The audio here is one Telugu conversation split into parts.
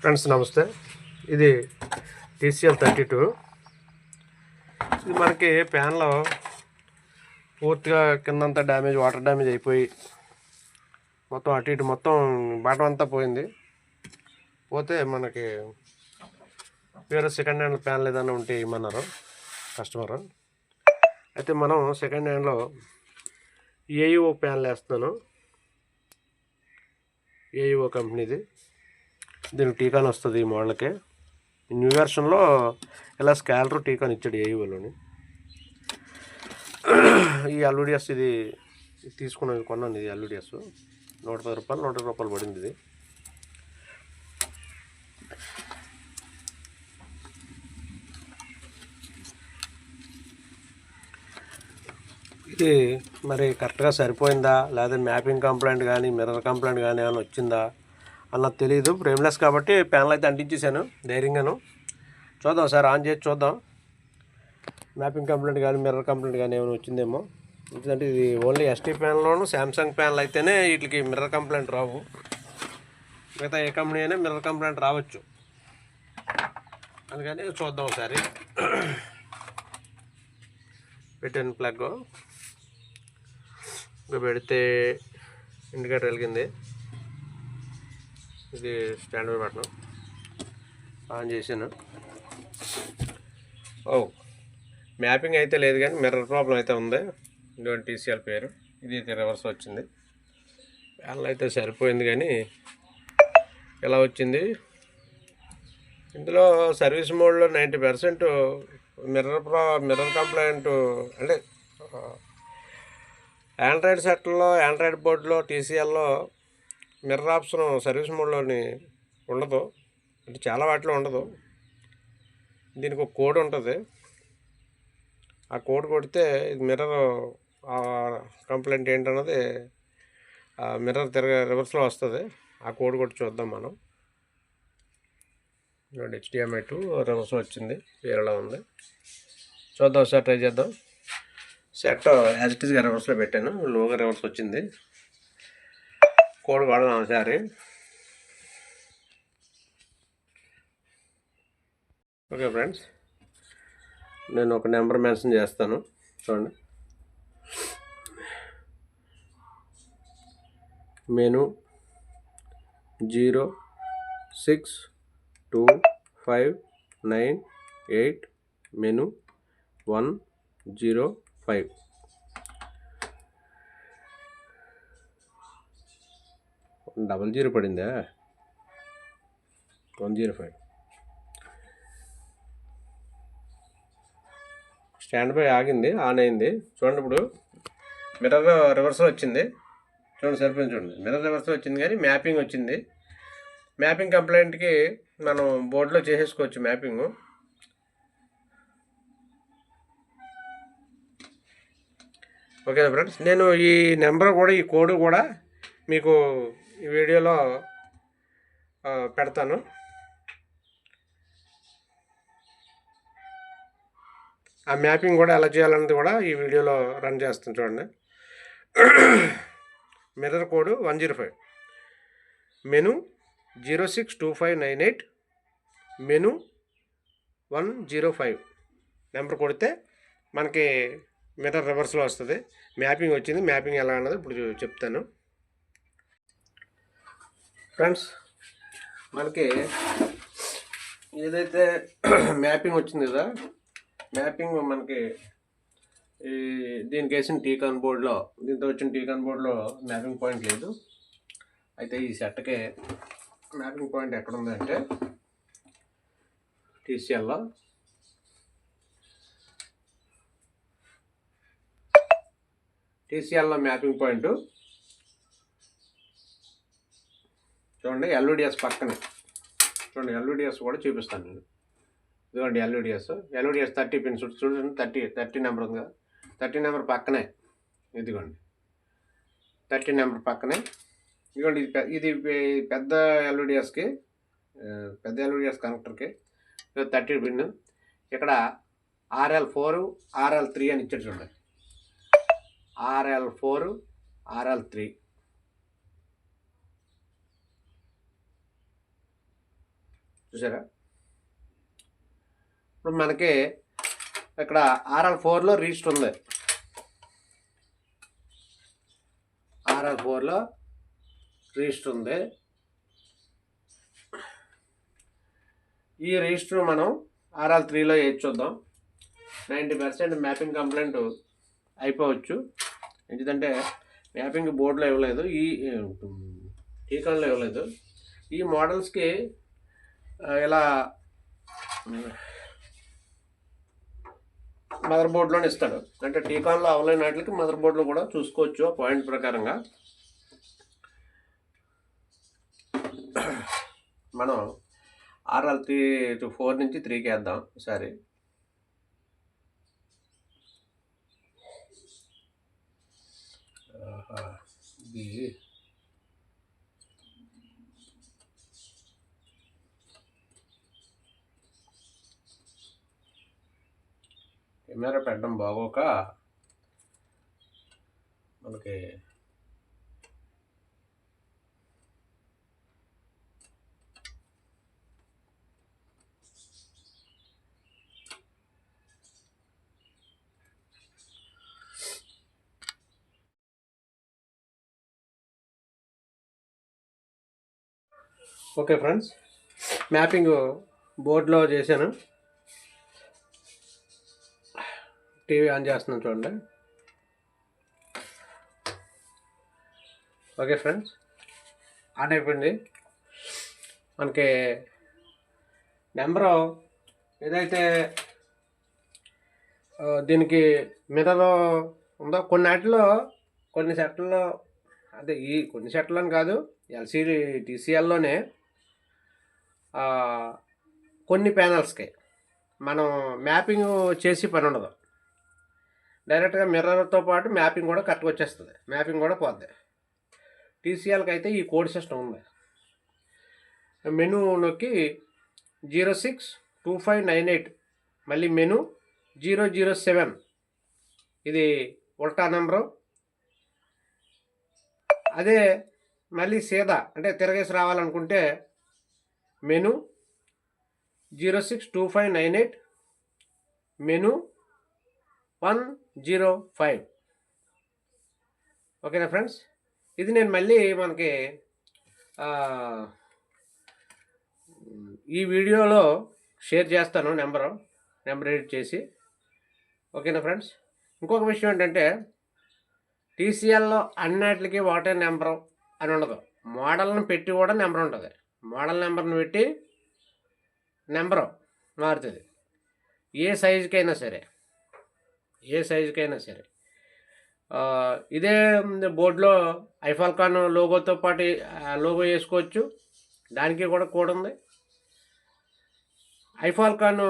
ఫ్రెండ్స్ నమస్తే. ఇది TCL 32. ఇది మనకి ఫ్యాన్లో పూర్తిగా కిందంతా డ్యామేజ్, వాటర్ డ్యామేజ్ అయిపోయి మొత్తం అటు ఇటు మొత్తం బాటం అంతా పోయింది. పోతే మనకి వేరే సెకండ్ హ్యాండ్ ఫ్యాన్లు ఏదైనా ఉంటే ఇమ్మన్నారు కస్టమర్. అయితే మనం సెకండ్ హ్యాండ్లో AEO ఫ్యాన్లు వేస్తున్నాను. AEO కంపెనీది. దీనికి టీకాన్ వస్తుంది ఈ మోడల్కి. న్యూ వెర్షన్లో ఇలా స్కాలర్ టీకాన్ ఇచ్చాడు AEOలోని. ఈ LVDS ఇది కొన్నాను. ఇది LVDS ₹110 పడింది. ఇది మరి కరెక్ట్గా సరిపోయిందా, లేదా మ్యాపింగ్ కంప్లైంట్ కానీ మిర్రర్ కంప్లైంట్ కానీ ఏమైనా వచ్చిందా అన్నది తెలియదు. ఫ్రేమ్లెస్ కాబట్టి ప్యానల్ అయితే అంటించేసాను ధైర్యంగాను. చూద్దాం సార్, ఆన్ చేసి చూద్దాం. మ్యాపింగ్ కంప్లైంట్ కానీ మిర్రర్ కంప్లైంట్ కానీ ఏమైనా వచ్చిందేమో. ఎందుకంటే ఇది ఓన్లీ ST ప్యాన్లోను శాంసంగ్ ప్యాన్లు అయితేనే వీటికి మిర్రర్ కంప్లైంట్ రావు. మిగతా ఏ కంపెనీ అయినా మిర్రర్ కంప్లైంట్ రావచ్చు. అందుకని చూద్దాం ఒకసారి. పెట్టాను ప్లగ్. ఇంకా పెడితే ఇండికేటర్ వెలిగింది. ఇది స్టాండ్ బై బటన్ ఆన్ చేశాను. మ్యాపింగ్ అయితే లేదు కానీ మిర్రర్ ప్రాబ్లం అయితే ఉంది. ఇటువంటి TCL పేరు. ఇది అయితే రివర్స్ వచ్చింది. ప్యానల్ అయితే సరిపోయింది కానీ ఎలా వచ్చింది. ఇందులో సర్వీస్ మోడ్లో 90% మిర్రర్ కంప్లైంట్ అంటే ఆండ్రాయిడ్ సెట్లో, ఆండ్రాయిడ్ బోర్డులో, TCLలో మిర్రర్ ఆప్షన్ సర్వీస్ మోడ్లోని ఉండదు. అంటే చాలా వాటిలో ఉండదు. దీనికి ఒక కోడ్ ఉంటుంది. ఆ కోడ్ కొడితే ఇది మిర్రర్ కంప్లైంట్ ఏంటన్నది మిర్రర్ రివర్స్లో వస్తుంది. ఆ కోడ్ కొట్టి చూద్దాం మనం. HDMI to రివర్స్ వచ్చింది. వేరేలా ఉంది. చూద్దాం సార్, ట్రై చేద్దాం. సెట్ యాజ్ ఇట్ ఈస్గా రివర్స్లో పెట్టాను. లోగా రివర్స్ వచ్చింది. కోడ్ వాడదాం ఒకసారి. ఓకే ఫ్రెండ్స్, నేను ఒక నెంబర్ మెన్షన్ చేస్తాను. చూడండి. Menu 06259 menu 105. డబల్ 0 పడిందా? 105. స్టాండ్ బై ఆగింది, ఆన్ అయింది. చూడండి, ఇప్పుడు మిర్రర్ రివర్స్లో వచ్చింది. చూడండి, సరిపోయింది. చూడండి, మిర్రర్ రివర్స్లో వచ్చింది కానీ మ్యాపింగ్ వచ్చింది. మ్యాపింగ్ కంప్లైంట్కి మనం బోర్డులో చేసేసుకోవచ్చు మ్యాపింగ్. ఓకేనా ఫ్రెండ్స్, నేను ఈ నెంబర్ కూడా, ఈ కోడ్ కూడా మీకు ఈ వీడియోలో పెడతాను. ఆ మ్యాపింగ్ కూడా ఎలా చేయాలన్నది కూడా ఈ వీడియోలో రన్ చేస్తాను. చూడండి. Mirror code 105, menu 062598 menu 105 number కొడితే మనకి మిర్రర్ రివర్స్లో వస్తుంది. మ్యాపింగ్ వచ్చింది. మ్యాపింగ్ ఎలా అన్నది ఇప్పుడు చెప్తాను. ఫ్రెండ్స్, మనకి ఏదైతే మ్యాపింగ్ వచ్చింది కదా, మ్యాపింగ్ మనకి దీనికి వేసిన టీకాన్ బోర్డులో, దీంతో వచ్చిన టీకాన్ బోర్డులో మ్యాపింగ్ పాయింట్ లేదు. అయితే ఈ సెట్కి మ్యాపింగ్ పాయింట్ ఎక్కడ ఉందంటే TCLలో మ్యాపింగ్ పాయింట్ చూడండి. LVDS పక్కనే చూడండి. LVDS కూడా చూపిస్తాను నేను. ఇదిగోండి LVDS 30 పిన్స్. చూడండి, 30 నెంబర్ ఉంది కదా, 30 నెంబర్ పక్కనే. ఇదిగోండి 30 నెంబర్ పక్కనే. ఇదిగోండి, ఇది పెద్ద LVDSకి, పెద్ద LVDS కనెక్టర్కి 30 పిన్. ఇక్కడ RL4 RL3 అని ఇచ్చాడు. చూడండి, RL4 RL3. చూసారా? ఇప్పుడు మనకి ఇక్కడ RL4లో రిజిస్టర్ ఉంది. RL4లో రిజిస్టర్ ఉంది. ఈ రిజిస్టర్ మనం RL3లో వేసి చూద్దాం. 90% మ్యాపింగ్ కంప్లైంట్ అయిపోవచ్చు. ఎందుకంటే మ్యాపింగ్ బోర్డులో ఇవ్వలేదు, ఈ టీకాన్లో ఇవ్వలేదు. ఈ మోడల్స్కి ఇలా మదర్ బోర్డులోనే ఇస్తాడు. అంటే టీకాన్లో అవ్వలేని వాటికి మదర్ బోర్డులో కూడా చూసుకోవచ్చు పాయింట్ ప్రకారంగా. మనం RL4 నుంచి 3కి వేద్దాం ఒకసారి. ఇది కెమెరా పెట్టడం బాగోక మనకి ఓకే ఫ్రెండ్స్, మ్యాపింగ్ బోర్డులో చేశాను. టీవీ ఆన్ చేస్తున్నాను చూడండి. ఓకే ఫ్రెండ్స్, ఆన్ అయిపోయింది. మనకి నెంబరు ఏదైతే దీనికి మిర్రర్ ఉందో కొన్ని సెట్లలో, అదే ఈ కొన్ని సెట్లని కాదు, ఎల్సీడీ TCLలోనే కొన్ని ప్యానల్స్కి మనం మ్యాపింగ్ చేసి పని ఉండదు. డైరెక్ట్గా మిర్రర్తో పాటు మ్యాపింగ్ కూడా కరెక్ట్గా వచ్చేస్తుంది, మ్యాపింగ్ కూడా పోద్ది. TCLకి అయితే ఈ కోడ్ సిస్టమ్ ఉంది. మెనూ నొక్కి 062598, మళ్ళీ మెనూ 007, ఇది ఉల్టా నెంబరు. అదే మళ్ళీ సీదా అంటే తిరగేసి రావాలనుకుంటే మెనూ 062598, మెనూ 105. ఓకేనా ఫ్రెండ్స్? ఇది నేను మళ్ళీ మనకి ఈ వీడియోలో షేర్ చేస్తాను, నెంబర్ ఎడిట్ చేసి. ఓకేనా ఫ్రెండ్స్? ఇంకొక విషయం ఏంటంటే TCLలో అన్నిటికి ఒకటే నెంబరు అని ఉండదు. మోడల్ని పెట్టి కూడా నెంబర్ ఉంటుంది. మోడల్ నెంబర్ని పెట్టి నెంబరు మారుతుంది. ఏ సైజుకైనా సరే. ఇదే బోర్డులో ఐఫాల్కాన్ లోగోతో పాటు లోగో వేసుకోవచ్చు. దానికి కూడా కోడ్ ఉంది. ఐఫాల్కాన్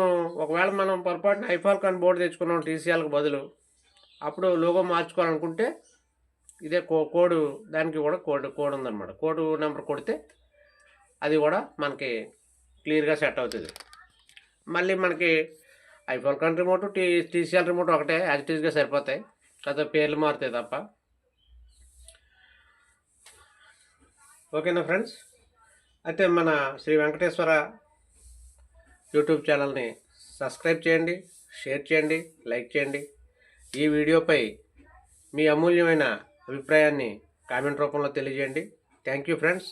ఒకవేళ మనం పొరపాటున ఐఫాల్కాన్ బోర్డు తెచ్చుకున్నాం TCLకి బదులు, అప్పుడు లోగో మార్చుకోవాలనుకుంటే ఇదే కోడ్, దానికి కూడా కోడ్ ఉందన్నమాట. కోడ్ నెంబర్ కొడితే అది కూడా మనకి క్లియర్గా సెట్ అవుతుంది. మళ్ళీ మనకి ఐఫాల్కాన్ రిమోట్, TCL రిమోట్ ఒకటే యాజ్ ఇట్ ఈస్గా సరిపోతాయి, కాకపోతే పేర్లు మారుతాయి తప్ప. ఓకేనా ఫ్రెండ్స్? అయితే మన శ్రీ వెంకటేశ్వర యూట్యూబ్ ఛానల్ని సబ్స్క్రైబ్ చేయండి, షేర్ చేయండి, లైక్ చేయండి. ఈ వీడియోపై మీ అమూల్యమైన అభిప్రాయాన్ని కామెంట్ రూపంలో తెలియజేయండి. Thank you friends,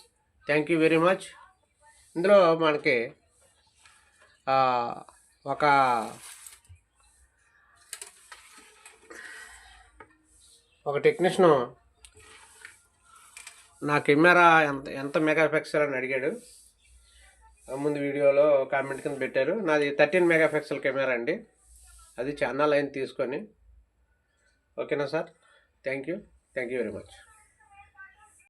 thank you very much. ఇందులో మనకి ఒక టెక్నీషియన్ నా కెమెరా ఎంత మెగాపిక్సెల్ అని అడిగాడు. ముందు వీడియోలో కామెంట్ కింద పెట్టారు. నాది 13 మెగాపిక్సెల్ కెమెరా అండి. అది ఛానల్ అయిన తీసుకొని. ఓకేనా sir? Thank you very much.